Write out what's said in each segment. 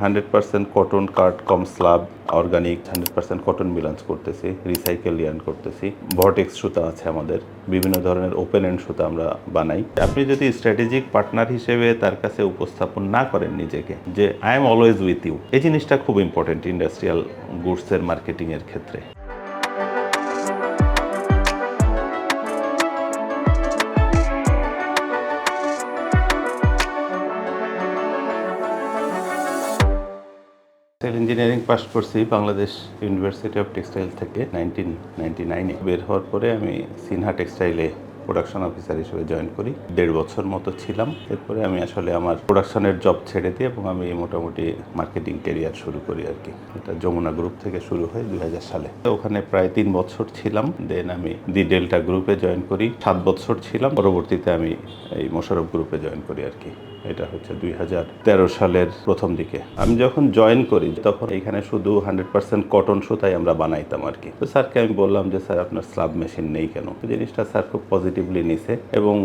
100% cotton কাট কম slab organic 100% cotton মিলাঞ্জ করতেছি, recycle yarn করতেছি। Vortex সুতা আছে আমাদের, বিভিন্ন ধরনের ওপেন এন্ড সুতা আমরা বানাই। আপনি যদি স্ট্র্যাটেজিক পার্টনার হিসেবে তার কাছে উপস্থাপন না করেন নিজেকে যে I am always with you, এই জিনিসটা খুব ইম্পর্টেন্ট ইন্ডাস্ট্রিয়াল গুডসের মার্কেটিংয়ের ক্ষেত্রে। টেক্সটাইল ইঞ্জিনিয়ারিং পাস করছি বাংলাদেশ ইউনিভার্সিটি অফ টেক্সটাইল থেকে 1999-এ। বের হওয়ার পরে আমি সিনহা টেক্সটাইলে প্রোডাকশন অফিসার হিসেবে জয়েন করি। 1.5 বছর মতো ছিলাম। এরপরে আমি আসলে আমার প্রোডাকশনের জব ছেড়ে দিই এবং আমি মোটামুটি মার্কেটিং ক্যারিয়ার শুরু করি আর কি। এটা যমুনা গ্রুপ থেকে শুরু হয় 2000 সালে। ওখানে প্রায় 3 বছর ছিলাম। দেন আমি দি ডেল্টা গ্রুপে জয়েন করি, 7 বছর ছিলাম। পরবর্তীতে আমি এই মোশারফ গ্রুপে জয়েন করি আর কি। এটা হচ্ছে 2013 সালের প্রথম দিকে। আমি যখন জয়েন করি তখন এখানে শুধু 100% কটন সুতাই আমরা বানাইতাম আর কি। তো স্যারকে আমি বললাম যে স্যার আপনার স্লাব মেশিন নেই কেন? তো জিনিসটা স্যার খুব পজিটিভলি নিছে এবং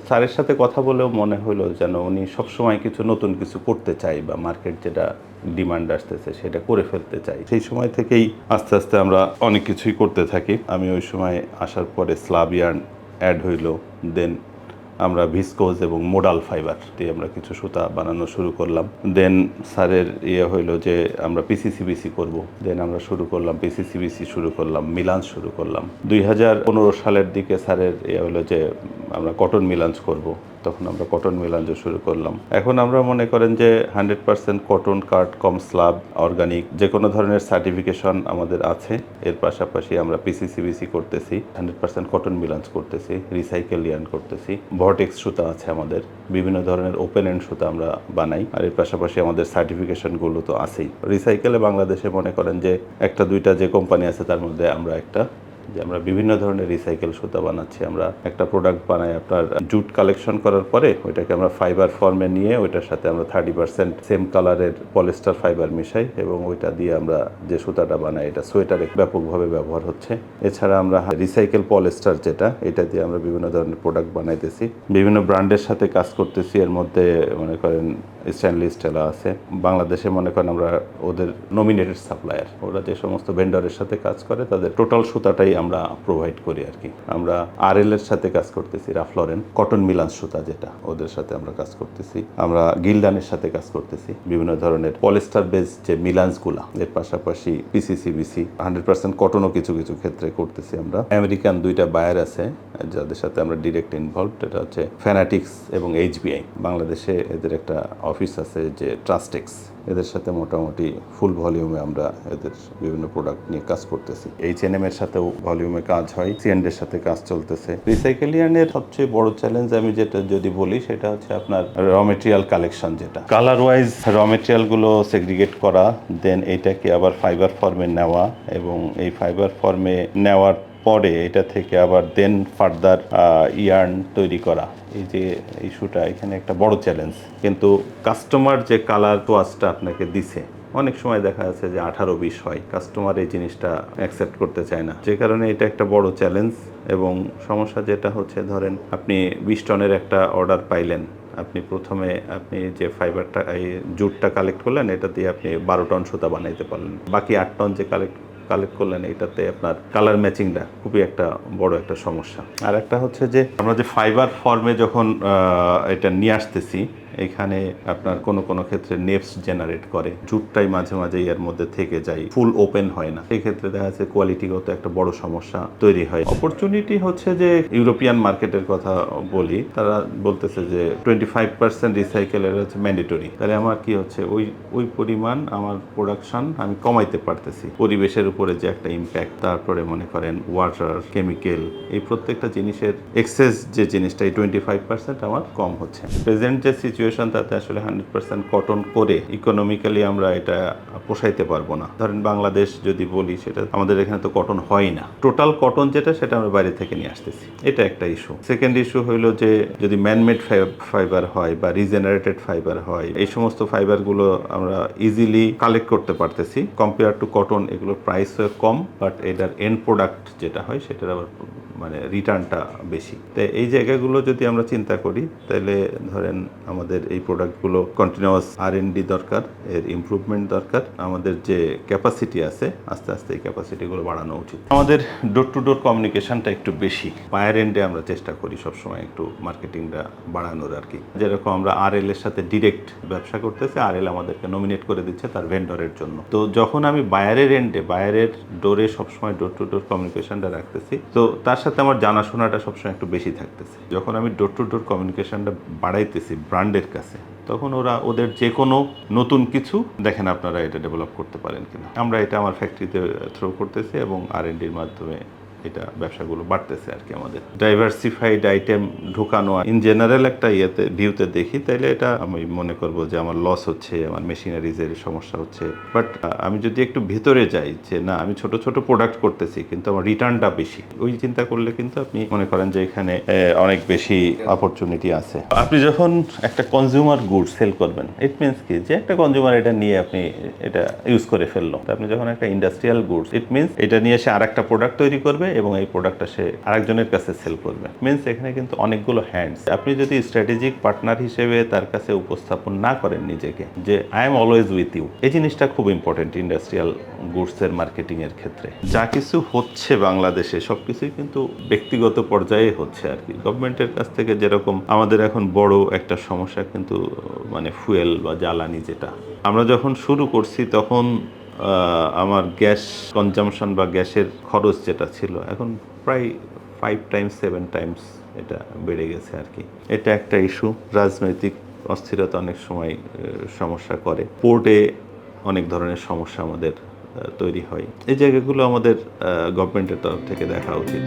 স্যারের সাথে কথা বলেও মনে হলো যেন উনি সবসময় কিছু নতুন কিছু করতে চাই বা মার্কেট যেটা ডিমান্ড আসতেছে সেটা করে ফেলতে চাই। সেই সময় থেকেই আস্তে আস্তে আমরা অনেক কিছুই করতে থাকি। আমি ওই সময় আসার পরে স্লাব ইয়ার্ন অ্যাড হইলো, দেন আমরা ভিসকোজ এবং মোডাল ফাইবার দিয়ে আমরা কিছু সুতা বানানো শুরু করলাম। দেন স্যারের হইলো যে আমরা পিসিসিবিসি করব। দেন আমরা শুরু করলাম পিসিসিবিসি শুরু করলাম, মিলাঞ্জ শুরু করলাম। 2015 সালের দিকে স্যারের হলো যে আমরা কটন মিলাঞ্জ করব। তখন আমরা কটন মিলাঞ্জও শুরু করলাম। এখন আমরা মনে করেন যে 100% কটন কাট কম স্লাব অর্গানিক যে কোনো ধরনের সার্টিফিকেশন আমাদের আছে। এর পাশাপাশি আমরা পিসিসিবিসি করতেছি, 100% কটন মিলাঞ্জ করতেছি, রিসাইকেল ইয়ার্ন করতেছি। ভর্টেক্স সুতা আছে আমাদের, বিভিন্ন ধরনের ওপেন এন্ড সুতা আমরা বানাই। আর এর পাশাপাশি আমাদের সার্টিফিকেশনগুলো তো আছেই। রিসাইকেলে বাংলাদেশে মনে করেন যে একটা দুইটা যে কোম্পানি আছে তার মধ্যে আমরা একটা, যে আমরা বিভিন্ন ধরনের রিসাইকেল সুতা বানাচ্ছি। আমরা একটা প্রোডাক্ট বানাই আপনার জুট কালেকশন করার পরে ওইটাকে আমরা ফাইবার ফর্মে নিয়ে ওইটার সাথে আমরা 30% সেম কালারের পলিস্টার ফাইবার মিশাই এবং ওইটা দিয়ে আমরা যে সুতাটা বানাই এটা সোয়েটারে ব্যাপকভাবে ব্যবহার হচ্ছে। এছাড়া আমরা রিসাইকেল পলিস্টার যেটা, এটা দিয়ে আমরা বিভিন্ন ধরনের প্রোডাক্ট বানাইতেছি, বিভিন্ন ব্র্যান্ডের সাথে কাজ করতেছি। এর মধ্যে মনে করেন স্টেনলেস স্টিল আছে। বাংলাদেশে মনে করেন আমরা ওদের নমিনেটেড সাপ্লায়ার, ওরা যে সমস্ত ভেন্ডরের সাথে কাজ করে তাদের টোটাল সুতাটাই আমরা প্রোভাইড করি আর কি। আমরা আরএল এর সাথে কাজ করতেছি, রাফলরেন কটন মিলাঞ্জ সুতা যেটা, ওদের সাথে আমরা কাজ করতেছি। আমরা গিলডানের সাথে কাজ করতেছি, বিভিন্ন ধরনের পলিস্টার বেস যে মিলাঞ্জগুলা। এর পাশাপাশি পিসিসিবিসি 100% কটনও কিছু কিছু ক্ষেত্রে করতেছি আমরা। আমেরিকান 2টা বায়ার আছে যাদের সাথে আমরা ডিরেক্ট ইনভলভ, এটা হচ্ছে ফ্যানাটিক্স এবং এইচবিআই। বাংলাদেশে এদের একটা অফিস আছে যে ট্রাস্টেক্স, এদের সাথে মোটামুটি ফুল ভলিউমে আমরা এদের বিভিন্ন প্রোডাক্ট নিয়ে কাজ করতেছি। এইচএনএম এর সাথেও ভলিউমে কাজ হয়, সিএন্ড এর সাথে কাজ চলতেছে। রিসাইকেল ইয়ার্নের সবচেয়ে বড় চ্যালেঞ্জ আমি যেটা যদি বলি সেটা হচ্ছে আপনার র মেটেরিয়াল কালেকশন, যেটা কালার ওয়াইজ র মেটেরিয়ালগুলো সেগ্রিগেট করা, দেন এইটাকে আবার ফাইবার ফর্মে নেওয়া এবং এই ফাইবার ফর্মে নেওয়ার পরে এটা থেকে আবার দেন ফার্দার ইয়ার্ন তৈরি করা। এই যে ইস্যুটা এখানে একটা বড় চ্যালেঞ্জ। কিন্তু কাস্টমার যে কালার ওয়াশটা আপনাকে দিছে, অনেক সময় দেখা যাচ্ছে যে 18-20 হয়, কাস্টমার এই জিনিসটা অ্যাকসেপ্ট করতে চায় না, যে কারণে এটা একটা বড় চ্যালেঞ্জ। এবং সমস্যা যেটা হচ্ছে ধরেন আপনি 20 টনের একটা অর্ডার পাইলেন, আপনি প্রথমে আপনি যে ফাইবারটা এই জুটটা কালেক্ট করলেন, এটা দিয়ে আপনি 12 টন সুতা বানাইতে পারলেন। বাকি 8 টন যে কালেক্ট করলেন এটাতে আপনার কালার ম্যাচিংটা খুবই একটা বড় একটা সমস্যা। আর একটা হচ্ছে যে আমরা যে ফাইবার ফর্মে যখন এটা নিয়ে আসতেছি, এখানে আপনার কোনো ক্ষেত্রে নেপস জেনারেট করে, জুটটাই মাঝে মাঝে এর মধ্যে থেকে যায়, ফুল ওপেন হয় না। সেই ক্ষেত্রে দেখা যাচ্ছে কোয়ালিটিগত একটা বড় সমস্যা তৈরি হয়। অপরচুনিটি হচ্ছে যে ইউরোপিয়ান মার্কেটের কথা বলি, তারা বলতেছে যে 25% রিসাইকেলের হচ্ছে ম্যান্ডেটরি। তাহলে আমার কি হচ্ছে ওই পরিমাণ আমার প্রোডাকশন আমি কমাইতে পারতেছি। পরিবেশের উপরে যে একটা ইম্প্যাক্ট, তারপরে মনে করেন ওয়াটার, কেমিক্যাল, এই প্রত্যেকটা জিনিসের এক্সেস যে জিনিসটা, এই 25% আমার কম হচ্ছে। প্রেজেন্ট যে সিচুয়েশন তাতে আসলে 100% কটন করে ইকোনমিক্যালি আমরা এটা পোষাইতে পারবো না। ধরেন বাংলাদেশ যদি বলি, সেটা আমাদের এখানে তো কটন হয় না। টোটাল কটন যেটা সেটা আমরা বাইরে থেকে নিয়ে আসতেছি, এটা একটা ইস্যু। সেকেন্ড ইস্যু হইলো যে যদি ম্যানমেড ফাইবার হয় বা রিজেনারেটেড ফাইবার হয়, এই সমস্ত ফাইবারগুলো আমরা ইজিলি কালেক্ট করতে পারতেছি কম্পেয়ার টু কটন। এগুলোর প্রাইস কম, বাট এটার এন্ড প্রোডাক্ট যেটা হয় সেটার আবার মানে রিটার্নটা বেশি। তো এই জায়গাগুলো যদি আমরা চিন্তা করি, তাহলে ধরেন আমাদের আমাদের এই প্রোডাক্টগুলো কন্টিনিউয়াস R&D দরকার, এর ইমপ্রুভমেন্ট দরকার। আমাদের যে ক্যাপাসিটি আছে আস্তে আস্তে এই ক্যাপাসিটিগুলো বাড়ানো উচিত। আমাদের ডোর টু ডোর কমিউনিকেশনটা একটু বেশি, বায়ার এন্ডে আমরা চেষ্টা করি সবসময় একটু মার্কেটিংটা বাড়ানোর আর কি। যেরকম আমরা RL এর সাথে ডিরেক্ট ব্যবসা করতেছি, RL আমাদেরকে নমিনেট করে দিচ্ছে তার ভেন্ডরের জন্য। তো যখন আমি বায়ারের এন্ডে, বায়ারের ডোরে সবসময় ডোর টু ডোর কমিউনিকেশনটা রাখতেছি, তো তার সাথে আমার জানাশোনাটা সবসময় একটু বেশি থাকতেছে। যখন আমি ডোর টু ডোর কমিউনিকেশনটা বাড়াইতেছি ব্র্যান্ডের কাছে, তখন ওদের যে কোনো নতুন কিছু দেখেন আপনারা এটা ডেভেলপ করতে পারেন কিনা। আমরা এটা আমার ফ্যাক্টরিতে থ্রো করতেছি এবং R&Dর মাধ্যমে এটা ব্যবসাগুলো বাড়তেছে আর কি। আমাদের ডাইভার্সিফাইড আইটেম ঢুকানো ইন জেনারেল একটা ভিউতে দেখি, তাইলে এটা আমি মনে করব যে আমার লস হচ্ছে, আমার মেশিনারিজের সমস্যা হচ্ছে। বাট আমি যদি একটু ভিতরে যাই যে না, আমি ছোট ছোট প্রোডাক্ট করতেছি কিন্তু আমার রিটার্নটা বেশি, ওই চিন্তা করলে কিন্তু আপনি মনে করেন যে এখানে অনেক বেশি অপরচুনিটি আছে। আপনি যখন একটা কনজিউমার গুড সেল করবেন, ইট মিনস কি যে একটা কনজিউমার এটা নিয়ে আপনি এটা ইউজ করে ফেললো। আপনি যখন একটা ইন্ডাস্ট্রিয়াল গুডস, ইট মিনস এটা নিয়ে সে আর একটা প্রোডাক্ট তৈরি করবে এবং এই প্রোডাক্টটা সে আরেকজনের কাছে সেল করবে। মিনস এখানে কিন্তু অনেকগুলো হ্যান্ডস। আপনি যদি স্ট্র্যাটেজিক পার্টনার হিসেবে তার কাছে উপস্থাপন না করেন নিজেকে, যে I am always with you, এই জিনিসটা খুব ইম্পর্টেন্ট ইন্ডাস্ট্রিয়াল গুডসের মার্কেটিং এর ক্ষেত্রে। যা কিছু হচ্ছে বাংলাদেশে সবকিছুই কিন্তু ব্যক্তিগত পর্যায়ে হচ্ছে আর কি। গভর্নমেন্টের কাছ থেকে যেরকম আমাদের এখন বড় একটা সমস্যা কিন্তু মানে ফুয়েল বা জ্বালানি, যেটা আমরা যখন শুরু করছি তখন আমার গ্যাস কনজামশন বা গ্যাসের খরচ যেটা ছিল, এখন প্রায় 5 টাইমস 7 টাইমস এটা বেড়ে গেছে আর কি। এটা একটা ইস্যু। রাজনৈতিক অস্থিরতা অনেক সময় সমস্যা করে, পোর্টে অনেক ধরনের সমস্যা আমাদের তৈরি হয়। এই জায়গাগুলো আমাদের গভর্নমেন্টের তরফ থেকে দেখা উচিত।